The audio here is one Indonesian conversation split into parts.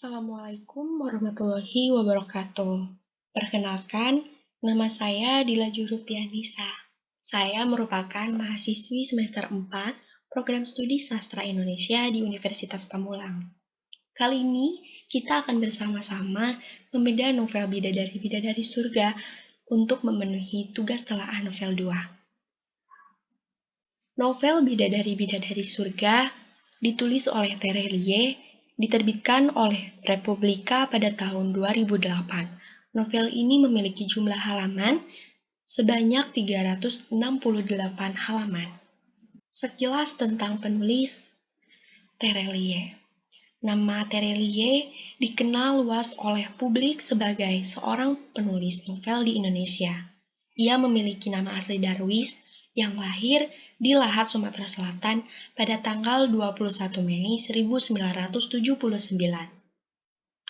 Assalamualaikum warahmatullahi wabarakatuh. Perkenalkan, nama saya Dila Jurupianisa. Saya merupakan mahasiswi semester 4 Program Studi Sastra Indonesia di Universitas Pamulang. Kali ini kita akan bersama-sama membedah novel Bidadari-Bidadari Surga untuk memenuhi tugas telaah novel 2. Novel Bidadari-Bidadari Surga ditulis oleh Terelie, diterbitkan oleh Republika pada tahun 2008. Novel ini memiliki jumlah halaman sebanyak 368 halaman. Sekilas tentang penulis Terelie. Nama Terelie dikenal luas oleh publik sebagai seorang penulis novel di Indonesia. Ia memiliki nama asli Darwis yang lahir di Lahat, Sumatera Selatan pada tanggal 21 Mei 1979.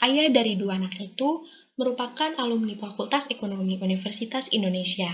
Ayah dari dua anak itu merupakan alumni Fakultas Ekonomi Universitas Indonesia.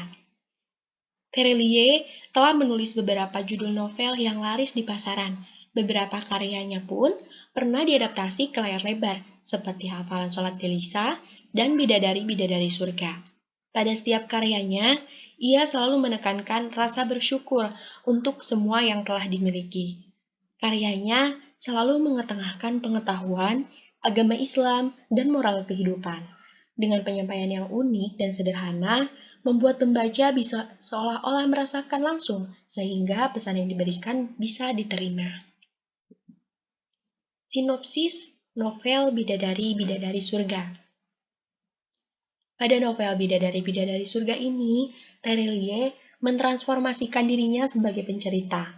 Terelie telah menulis beberapa judul novel yang laris di pasaran. Beberapa karyanya pun pernah diadaptasi ke layar lebar, seperti Hafalan Sholat Delisa dan Bidadari-Bidadari Surga. Pada setiap karyanya, ia selalu menekankan rasa bersyukur untuk semua yang telah dimiliki. Karyanya selalu mengetengahkan pengetahuan, agama Islam, dan moral kehidupan. Dengan penyampaian yang unik dan sederhana, membuat pembaca bisa seolah-olah merasakan langsung, sehingga pesan yang diberikan bisa diterima. Sinopsis novel Bidadari-Bidadari Surga. Pada novel Bidadari-Bidadari Surga ini, Terelie mentransformasikan dirinya sebagai pencerita,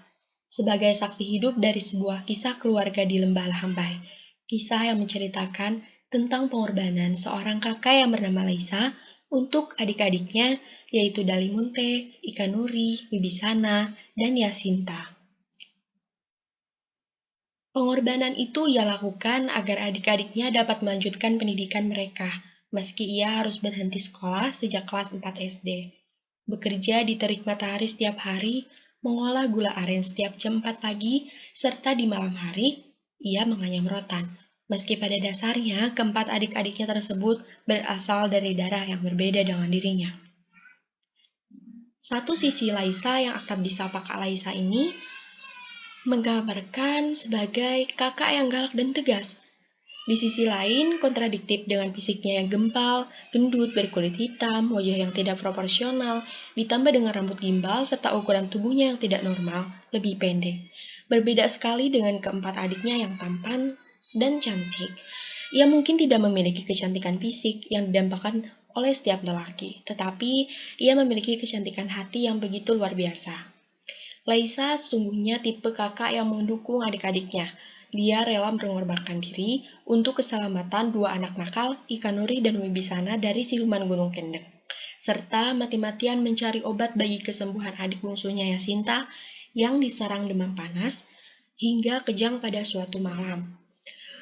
sebagai saksi hidup dari sebuah kisah keluarga di Lembah Lahambai. Kisah yang menceritakan tentang pengorbanan seorang kakak yang bernama Laisa untuk adik-adiknya, yaitu Dalimunte, Ikanuri, Wibisana, dan Yasinta. Pengorbanan itu ia lakukan agar adik-adiknya dapat melanjutkan pendidikan mereka, meski ia harus berhenti sekolah sejak kelas 4 SD. Bekerja di terik matahari setiap hari, mengolah gula aren setiap jam 4 pagi, serta di malam hari, ia menganyam rotan. Meski pada dasarnya keempat adik-adiknya tersebut berasal dari darah yang berbeda dengan dirinya. Satu sisi Laisa yang akrab disapa Kak Laisa ini menggambarkan sebagai kakak yang galak dan tegas. Di sisi lain, kontradiktif dengan fisiknya yang gempal, gendut, berkulit hitam, wajah yang tidak proporsional, ditambah dengan rambut gimbal serta ukuran tubuhnya yang tidak normal, lebih pendek. Berbeda sekali dengan keempat adiknya yang tampan dan cantik. Ia mungkin tidak memiliki kecantikan fisik yang didambakan oleh setiap lelaki, tetapi ia memiliki kecantikan hati yang begitu luar biasa. Laisa sesungguhnya tipe kakak yang mendukung adik-adiknya. Dia rela mengorbankan diri untuk keselamatan dua anak nakal, Ikanuri dan Wibisana dari siluman Gunung Kendeng, serta mati-matian mencari obat bagi kesembuhan adik bungsunya Yasinta yang diserang demam panas hingga kejang pada suatu malam.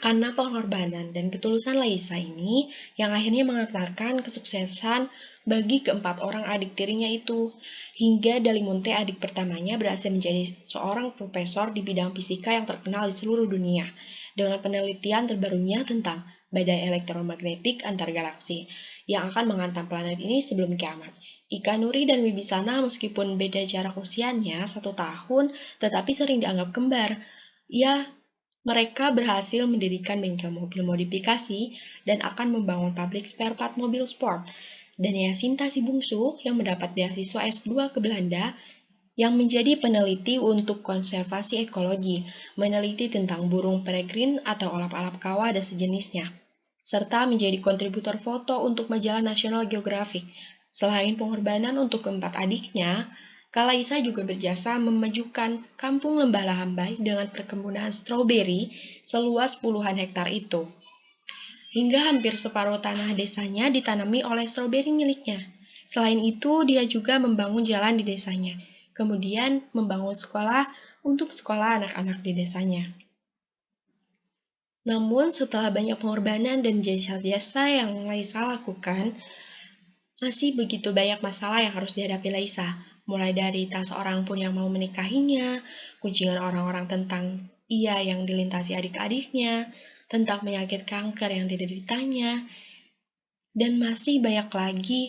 Karena pengorbanan dan ketulusan Laisa ini yang akhirnya mengantarkan kesuksesan bagi keempat orang adik tirinya itu, hingga Dalimunte adik pertamanya berhasil menjadi seorang profesor di bidang fisika yang terkenal di seluruh dunia, dengan penelitian terbarunya tentang badai elektromagnetik antar galaksi yang akan menghantam planet ini sebelum kiamat. Ikanuri dan Wibisana meskipun beda jarak usianya 1 tahun, tetapi sering dianggap kembar. Mereka berhasil mendirikan bengkel mobil modifikasi dan akan membangun pabrik spare part mobil sport. Dan Yasinta si bungsu yang mendapat beasiswa S2 ke Belanda yang menjadi peneliti untuk konservasi ekologi, meneliti tentang burung peregrine atau alap-alap kawah dan sejenisnya, serta menjadi kontributor foto untuk majalah National Geographic. Selain pengorbanan untuk keempat adiknya, Kak Laisa juga berjasa memajukan kampung Lembah Lahambai dengan perkebunan stroberi seluas puluhan hektar itu. Hingga hampir separuh tanah desanya ditanami oleh stroberi miliknya. Selain itu, dia juga membangun jalan di desanya, kemudian membangun sekolah untuk sekolah anak-anak di desanya. Namun, setelah banyak pengorbanan dan jasa-jasa yang Laisa lakukan, masih begitu banyak masalah yang harus dihadapi Laisa. Mulai dari tak seorang pun yang mau menikahinya, kunjungan orang-orang tentang ia yang dilintasi adik-adiknya, tentang penyakit kanker yang dideritanya, dan masih banyak lagi.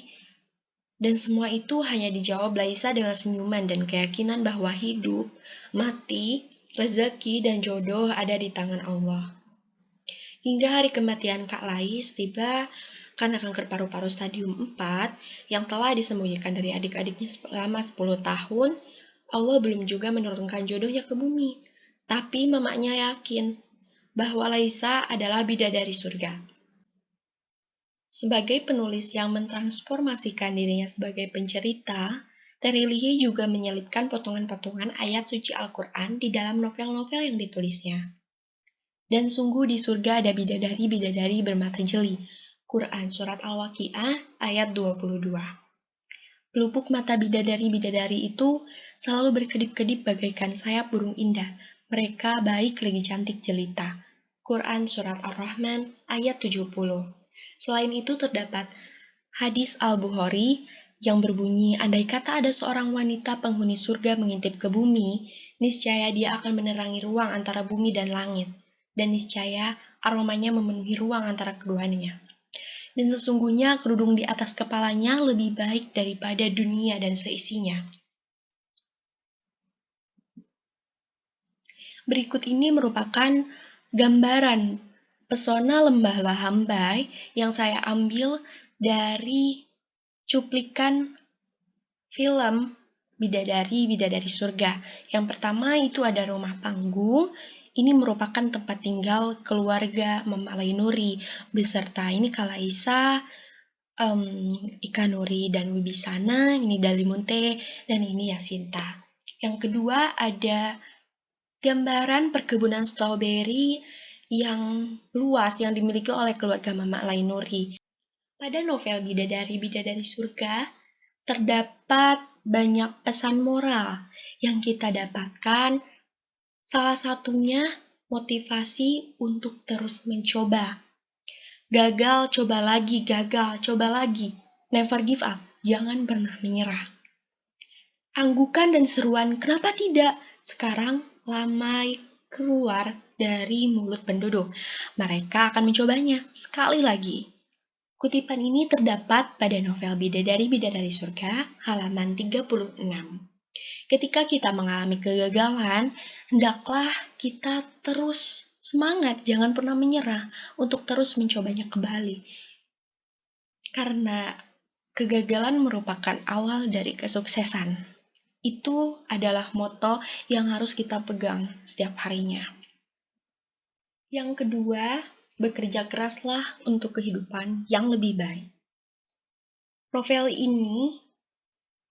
Dan semua itu hanya dijawab Laisa dengan senyuman dan keyakinan bahwa hidup, mati, rezeki, dan jodoh ada di tangan Allah. Hingga hari kematian Kak Lais tiba karena kanker paru-paru stadium 4 yang telah disembunyikan dari adik-adiknya selama 10 tahun, Allah belum juga menurunkan jodohnya ke bumi. Tapi mamanya yakin bahwa Laisa adalah bidadari surga. Sebagai penulis yang mentransformasikan dirinya sebagai pencerita, Terelie juga menyelipkan potongan-potongan ayat suci Al-Quran di dalam novel-novel yang ditulisnya. Dan sungguh di surga ada bidadari-bidadari bermata jeli. Quran Surat Al-Waqiah ayat 22. Pelupuk mata bidadari-bidadari itu selalu berkedip-kedip bagaikan sayap burung indah. Mereka baik lagi cantik jelita. Quran Surat Ar-Rahman ayat 70. Selain itu terdapat hadis Al-Bukhari yang berbunyi, andai kata ada seorang wanita penghuni surga mengintip ke bumi, niscaya dia akan menerangi ruang antara bumi dan langit, dan niscaya aromanya memenuhi ruang antara keduanya. Dan sesungguhnya kerudung di atas kepalanya lebih baik daripada dunia dan seisinya. Berikut ini merupakan gambaran pesona lembah Lahambai yang saya ambil dari cuplikan film Bidadari Surga. Yang pertama itu ada rumah panggung. Ini merupakan tempat tinggal keluarga Mama Lainuri beserta ini Kalaisa, Ika Nuri dan Wibisana, ini Dalimunte, dan ini Yasinta. Yang kedua ada gambaran perkebunan stroberi yang luas yang dimiliki oleh keluarga Mama Lainuri. Pada novel Bidadari Surga, terdapat banyak pesan moral yang kita dapatkan. Salah satunya motivasi untuk terus mencoba. Gagal, coba lagi, gagal, coba lagi. Never give up, jangan pernah menyerah. Anggukan dan seruan, kenapa tidak? Sekarang ramai keluar dari mulut penduduk. Mereka akan mencobanya sekali lagi. Kutipan ini terdapat pada novel Bidadari Surga, halaman 36. Ketika kita mengalami kegagalan, hendaklah kita terus semangat, jangan pernah menyerah untuk terus mencobanya kembali. Karena kegagalan merupakan awal dari kesuksesan. Itu adalah moto yang harus kita pegang setiap harinya. Yang kedua, bekerja keraslah untuk kehidupan yang lebih baik. Novel ini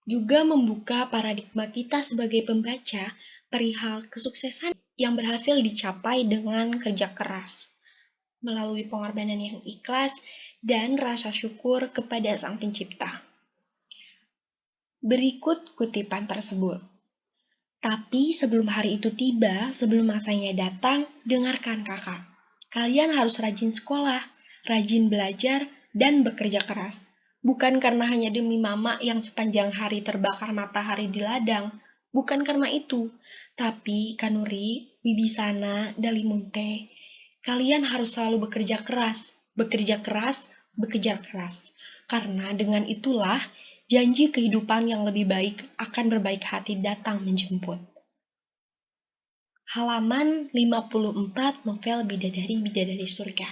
juga membuka paradigma kita sebagai pembaca perihal kesuksesan yang berhasil dicapai dengan kerja keras, melalui pengorbanan yang ikhlas dan rasa syukur kepada Sang Pencipta. Berikut kutipan tersebut. Tapi sebelum hari itu tiba, sebelum masanya datang, dengarkan kakak. Kalian harus rajin sekolah, rajin belajar, dan bekerja keras. Bukan karena hanya demi mama yang sepanjang hari terbakar matahari di ladang. Bukan karena itu. Tapi, Kanuri, Wibisana, Dalimunte, kalian harus selalu bekerja keras. Bekerja keras, bekerja keras. Karena dengan itulah, janji kehidupan yang lebih baik akan berbaik hati datang menjemput. Halaman 54 novel Bidadari Surga.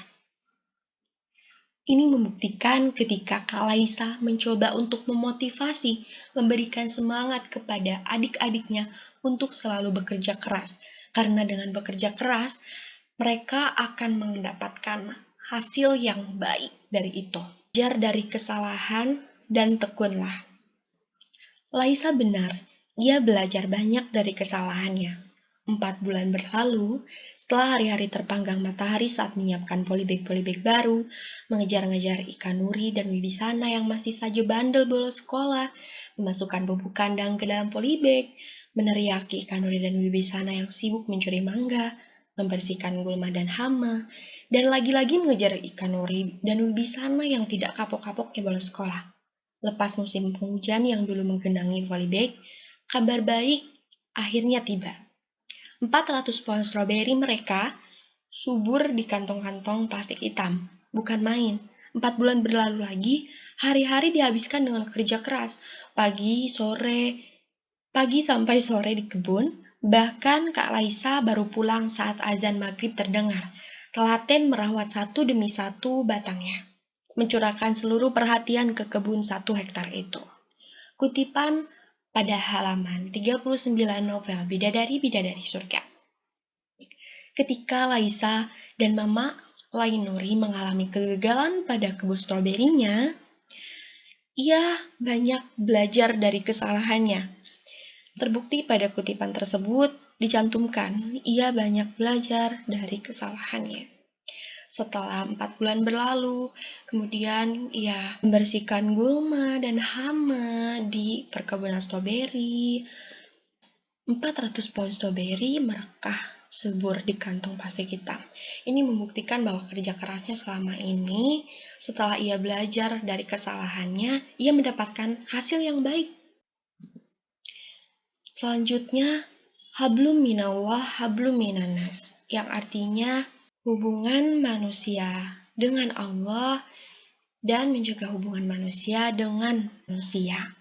Ini membuktikan ketika Kak Laisa mencoba untuk memotivasi, memberikan semangat kepada adik-adiknya untuk selalu bekerja keras. Karena dengan bekerja keras, mereka akan mendapatkan hasil yang baik dari itu. Belajar dari kesalahan dan tekunlah. Laisa benar, ia belajar banyak dari kesalahannya. 4 bulan berlalu, setelah hari-hari terpanggang matahari saat menyiapkan polybag baru, mengejar-ngejar ikan nuri dan Wibisana yang masih saja bandel bolos sekolah, memasukkan bubuk kandang ke dalam polybag, meneriaki ikan nuri dan Wibisana yang sibuk mencuri mangga, membersihkan gulma dan hama, dan lagi-lagi mengejar ikan nuri dan Wibisana yang tidak kapok-kapoknya bolos sekolah. Lepas musim penghujan yang dulu menggenangi polybag, kabar baik akhirnya tiba. 400 pohon stroberi mereka subur di kantong-kantong plastik hitam. Bukan main. 4 bulan berlalu lagi, hari-hari dihabiskan dengan kerja keras. Pagi sampai sore di kebun. Bahkan Kak Laisa baru pulang saat azan maghrib terdengar. Telaten merawat satu demi satu batangnya, mencurahkan seluruh perhatian ke kebun 1 hektar itu. Kutipan pada halaman 39 novel Bidadari-Bidadari Surga. Ketika Laisa dan Mama Lainuri mengalami kegagalan pada kebun stroberinya, ia banyak belajar dari kesalahannya. Terbukti pada kutipan tersebut dicantumkan, ia banyak belajar dari kesalahannya. Setelah 4 bulan berlalu, kemudian ia membersihkan gulma dan hama di perkebunan stroberi. 400 pohon stroberi merekah subur di kantong plastik hitam. Ini membuktikan bahwa kerja kerasnya selama ini, setelah ia belajar dari kesalahannya, ia mendapatkan hasil yang baik. Selanjutnya, hablum minallah, hablum minanas, yang artinya hubungan manusia dengan Allah dan menjaga hubungan manusia dengan manusia.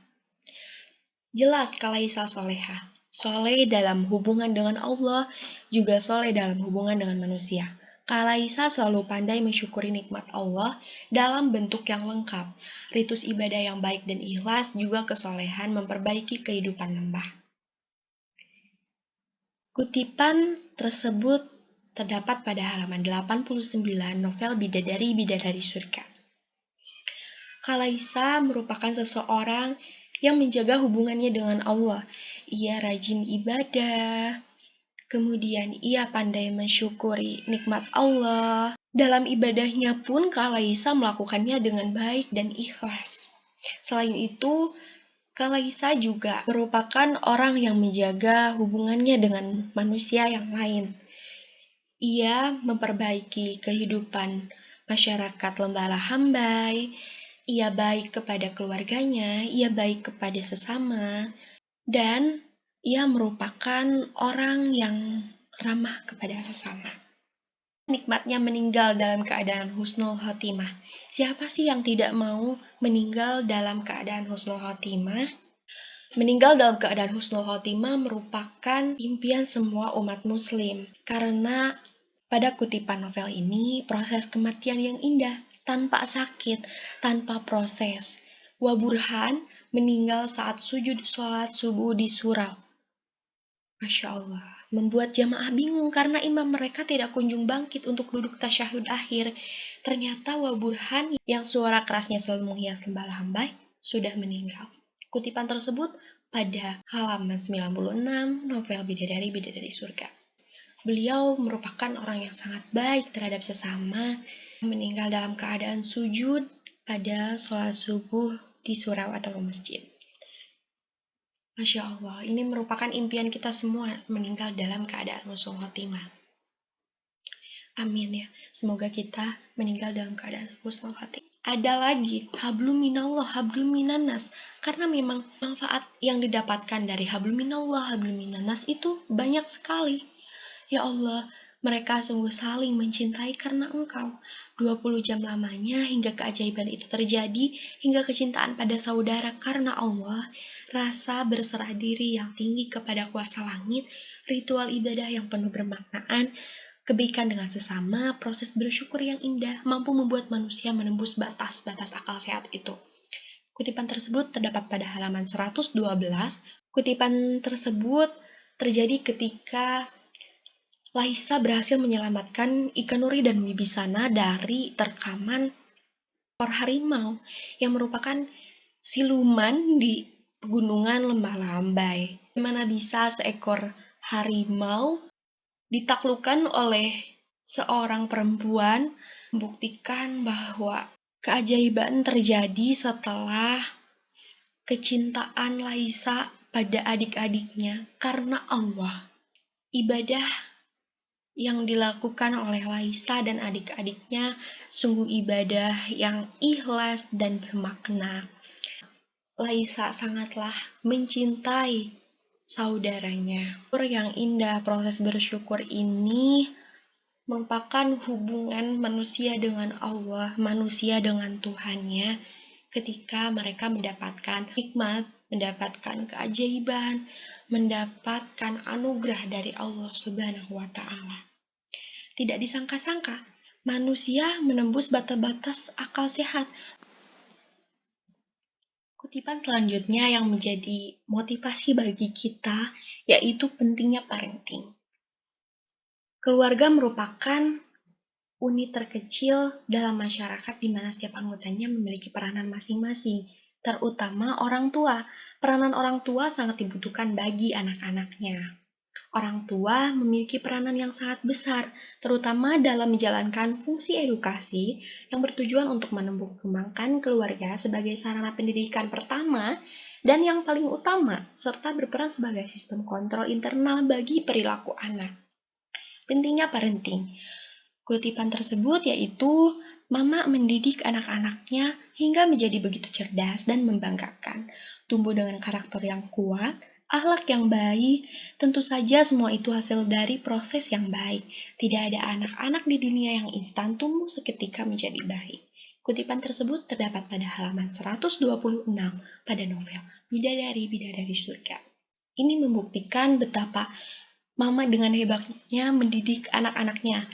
Jelas Kalaisa soleha, soleh dalam hubungan dengan Allah, juga soleh dalam hubungan dengan manusia. Kalaisa selalu pandai mensyukuri nikmat Allah dalam bentuk yang lengkap. Ritus ibadah yang baik dan ikhlas juga kesolehan memperbaiki kehidupan hamba. Kutipan tersebut terdapat pada halaman 89 novel Bidadari-Bidadari Surga. Kalaisa merupakan seseorang yang menjaga hubungannya dengan Allah. Ia rajin ibadah, kemudian ia pandai mensyukuri nikmat Allah. Dalam ibadahnya pun Kalaisa melakukannya dengan baik dan ikhlas. Selain itu, Kalaisa juga merupakan orang yang menjaga hubungannya dengan manusia yang lain. Ia memperbaiki kehidupan masyarakat Lembah Lahambai. Ia baik kepada keluarganya, ia baik kepada sesama, dan ia merupakan orang yang ramah kepada sesama. Nikmatnya meninggal dalam keadaan husnul khotimah. Siapa sih yang tidak mau meninggal dalam keadaan husnul khotimah? Meninggal dalam keadaan husnul khotimah merupakan impian semua umat muslim. Karena pada kutipan novel ini, proses kematian yang indah, tanpa sakit, tanpa proses. Waburhan meninggal saat sujud sholat subuh di surau. Masya Allah, membuat jamaah bingung karena imam mereka tidak kunjung bangkit untuk duduk tasyahud akhir. Ternyata Waburhan yang suara kerasnya selalu menghias Lembah Lahambai sudah meninggal. Kutipan tersebut pada halaman 96 novel Bidadari-Bidadari Surga. Beliau merupakan orang yang sangat baik terhadap sesama, meninggal dalam keadaan sujud pada sholat subuh di surau atau masjid. Masya Allah, ini merupakan impian kita semua meninggal dalam keadaan husnul khotimah. Amin ya, semoga kita meninggal dalam keadaan husnul khotimah. Ada lagi, hablum minallah, hablum minanas. Karena memang manfaat yang didapatkan dari hablum minallah, hablum minanas itu banyak sekali. Ya Allah, mereka sungguh saling mencintai karena Engkau. 20 jam lamanya hingga keajaiban itu terjadi, hingga kecintaan pada saudara karena Allah, rasa berserah diri yang tinggi kepada kuasa langit, ritual ibadah yang penuh bermaknaan, kebaikan dengan sesama, proses bersyukur yang indah, mampu membuat manusia menembus batas-batas akal sehat itu. Kutipan tersebut terdapat pada halaman 112. Kutipan tersebut terjadi ketika Laisa berhasil menyelamatkan Ikan Nuri dan Wibisana dari terkaman ekor harimau yang merupakan siluman di pegunungan Lembah Lambai. Bagaimana bisa seekor harimau ditaklukkan oleh seorang perempuan, membuktikan bahwa keajaiban terjadi setelah kecintaan Laisa pada adik-adiknya karena Allah. Ibadah yang dilakukan oleh Laisa dan adik-adiknya sungguh ibadah yang ikhlas dan bermakna. Laisa sangatlah mencintai saudaranya. Yang indah proses bersyukur ini merupakan hubungan manusia dengan Allah, manusia dengan Tuhannya, ketika mereka mendapatkan hikmat, mendapatkan keajaiban, mendapatkan anugerah dari Allah Subhanahu wa Ta'ala. Tidak disangka-sangka, manusia menembus batas-batas akal sehat. Kutipan selanjutnya yang menjadi motivasi bagi kita yaitu pentingnya parenting. Keluarga merupakan unit terkecil dalam masyarakat di mana setiap anggotanya memiliki peranan masing-masing, terutama orang tua. Peranan orang tua sangat dibutuhkan bagi anak-anaknya. Orang tua memiliki peranan yang sangat besar, terutama dalam menjalankan fungsi edukasi yang bertujuan untuk menumbuh kembangkan keluarga sebagai sarana pendidikan pertama dan yang paling utama, serta berperan sebagai sistem kontrol internal bagi perilaku anak. Pentingnya parenting. Kutipan tersebut yaitu, Mama mendidik anak-anaknya hingga menjadi begitu cerdas dan membanggakan, tumbuh dengan karakter yang kuat, akhlak yang baik. Tentu saja semua itu hasil dari proses yang baik. Tidak ada anak-anak di dunia yang instan tumbuh seketika menjadi baik. Kutipan tersebut terdapat pada halaman 126 pada novel Bidadari-Bidadari Surga. Ini membuktikan betapa Mama dengan hebatnya mendidik anak-anaknya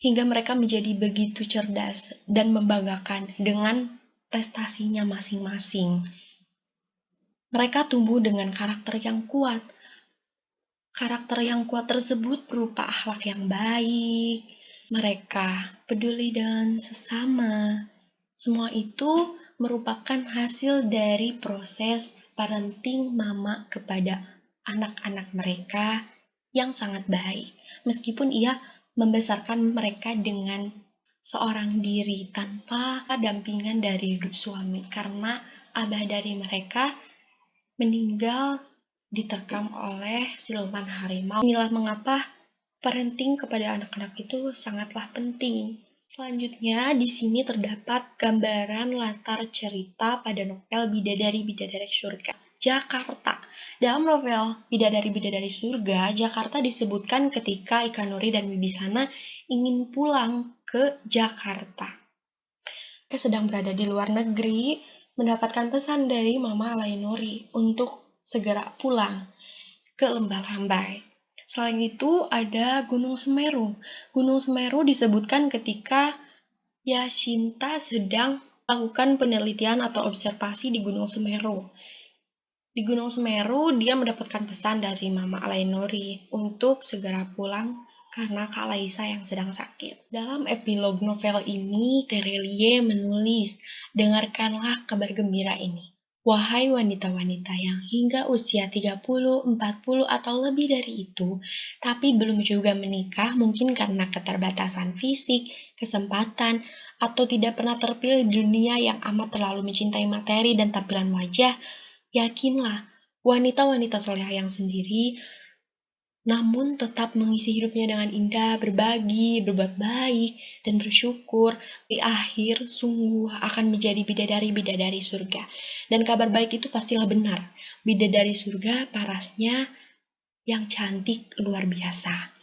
hingga mereka menjadi begitu cerdas dan membanggakan dengan prestasinya masing-masing. Mereka tumbuh dengan karakter yang kuat. Karakter yang kuat tersebut berupa akhlak yang baik. Mereka peduli dengan sesama. Semua itu merupakan hasil dari proses parenting mama kepada anak-anak mereka yang sangat baik. Meskipun ia membesarkan mereka dengan seorang diri tanpa dampingan dari suami karena abah dari mereka meninggal diterkam oleh siluman harimau. Inilah mengapa parenting kepada anak-anak itu sangatlah penting. Selanjutnya, di sini terdapat gambaran latar cerita pada novel Bidadari-Bidadari Surga. Jakarta. Dalam novel Bidadari-Bidadari Surga, Jakarta disebutkan ketika Ika Nuri dan Wibisana ingin pulang ke Jakarta. Mereka sedang berada di luar negeri, mendapatkan pesan dari Mama Alainuri untuk segera pulang ke Lembah Lambai. Selain itu ada Gunung Semeru. Gunung Semeru disebutkan ketika Yasinta sedang melakukan penelitian atau observasi di Gunung Semeru. Di Gunung Semeru, dia mendapatkan pesan dari Mama Alainuri untuk segera pulang karena Kak Laisa yang sedang sakit. Dalam epilog novel ini, Terelie menulis, dengarkanlah kabar gembira ini. Wahai wanita-wanita yang hingga usia 30, 40, atau lebih dari itu, tapi belum juga menikah mungkin karena keterbatasan fisik, kesempatan, atau tidak pernah terpilih di dunia yang amat terlalu mencintai materi dan tampilan wajah, yakinlah, wanita-wanita solehah yang sendiri, namun tetap mengisi hidupnya dengan indah, berbagi, berbuat baik, dan bersyukur, di akhir sungguh akan menjadi bidadari-bidadari surga. Dan kabar baik itu pastilah benar. Bidadari surga parasnya yang cantik luar biasa.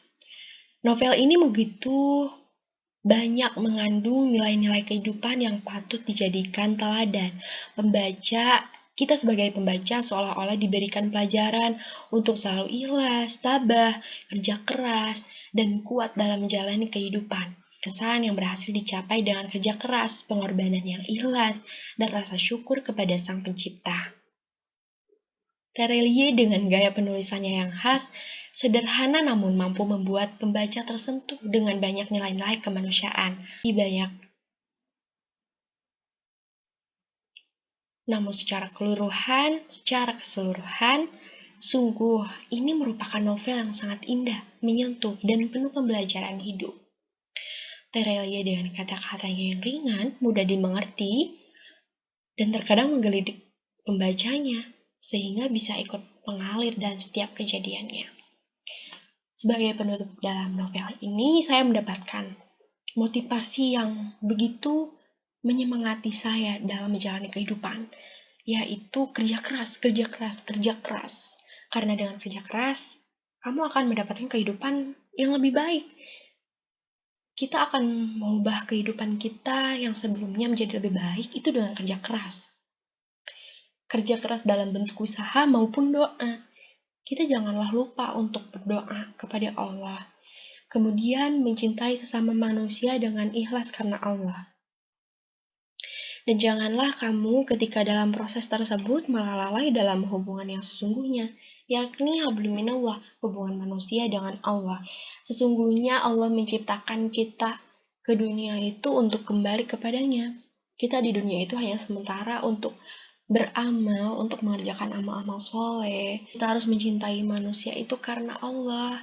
Novel ini begitu banyak mengandung nilai-nilai kehidupan yang patut dijadikan teladan. Kita sebagai pembaca seolah-olah diberikan pelajaran untuk selalu ikhlas, tabah, kerja keras, dan kuat dalam menjalani kehidupan. Kesan yang berhasil dicapai dengan kerja keras, pengorbanan yang ikhlas, dan rasa syukur kepada Sang Pencipta. Terelie dengan gaya penulisannya yang khas, sederhana namun mampu membuat pembaca tersentuh dengan banyak nilai-nilai kemanusiaan. Namun secara keseluruhan, sungguh ini merupakan novel yang sangat indah, menyentuh, dan penuh pembelajaran hidup. Terelie dengan kata-katanya yang ringan, mudah dimengerti, dan terkadang menggelitik pembacanya, sehingga bisa ikut mengalir dalam setiap kejadiannya. Sebagai penutup dalam novel ini, saya mendapatkan motivasi yang begitu menyemangati saya dalam menjalani kehidupan, yaitu kerja keras, kerja keras, kerja keras. Karena dengan kerja keras, kamu akan mendapatkan kehidupan yang lebih baik. kita akan mengubah kehidupan kita yang sebelumnya menjadi lebih baik itu dengan kerja keras. Kerja keras dalam bentuk usaha maupun doa. Kita janganlah lupa untuk berdoa kepada Allah. Kemudian mencintai sesama manusia dengan ikhlas karena Allah. Dan janganlah kamu ketika dalam proses tersebut malah lalai dalam hubungan yang sesungguhnya, yakni habluminallah, hubungan manusia dengan Allah. Sesungguhnya Allah menciptakan kita ke dunia itu untuk kembali kepadanya. Kita di dunia itu hanya sementara untuk beramal, untuk mengerjakan amal-amal soleh. Kita harus mencintai manusia itu karena Allah.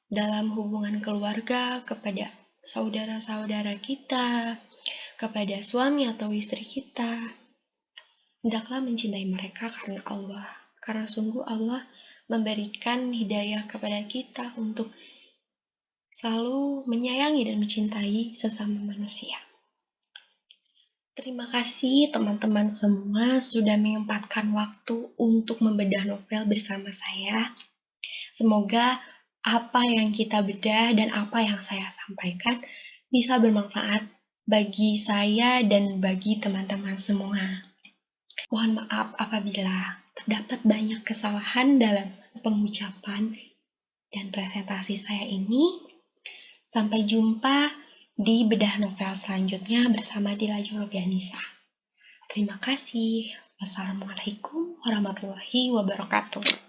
Dalam hubungan keluarga, kepada saudara-saudara kita, kepada suami atau istri kita, hendaklah mencintai mereka karena Allah. Karena sungguh Allah memberikan hidayah kepada kita untuk selalu menyayangi dan mencintai sesama manusia. Terima kasih teman-teman semua sudah menyempatkan waktu untuk membedah novel bersama saya. Semoga apa yang kita bedah dan apa yang saya sampaikan bisa bermanfaat bagi saya dan bagi teman-teman semua. Mohon maaf apabila terdapat banyak kesalahan dalam pengucapan dan presentasi saya ini. Sampai jumpa di bedah novel selanjutnya bersama Dila Jurganisa. Terima kasih. Wassalamualaikum warahmatullahi wabarakatuh.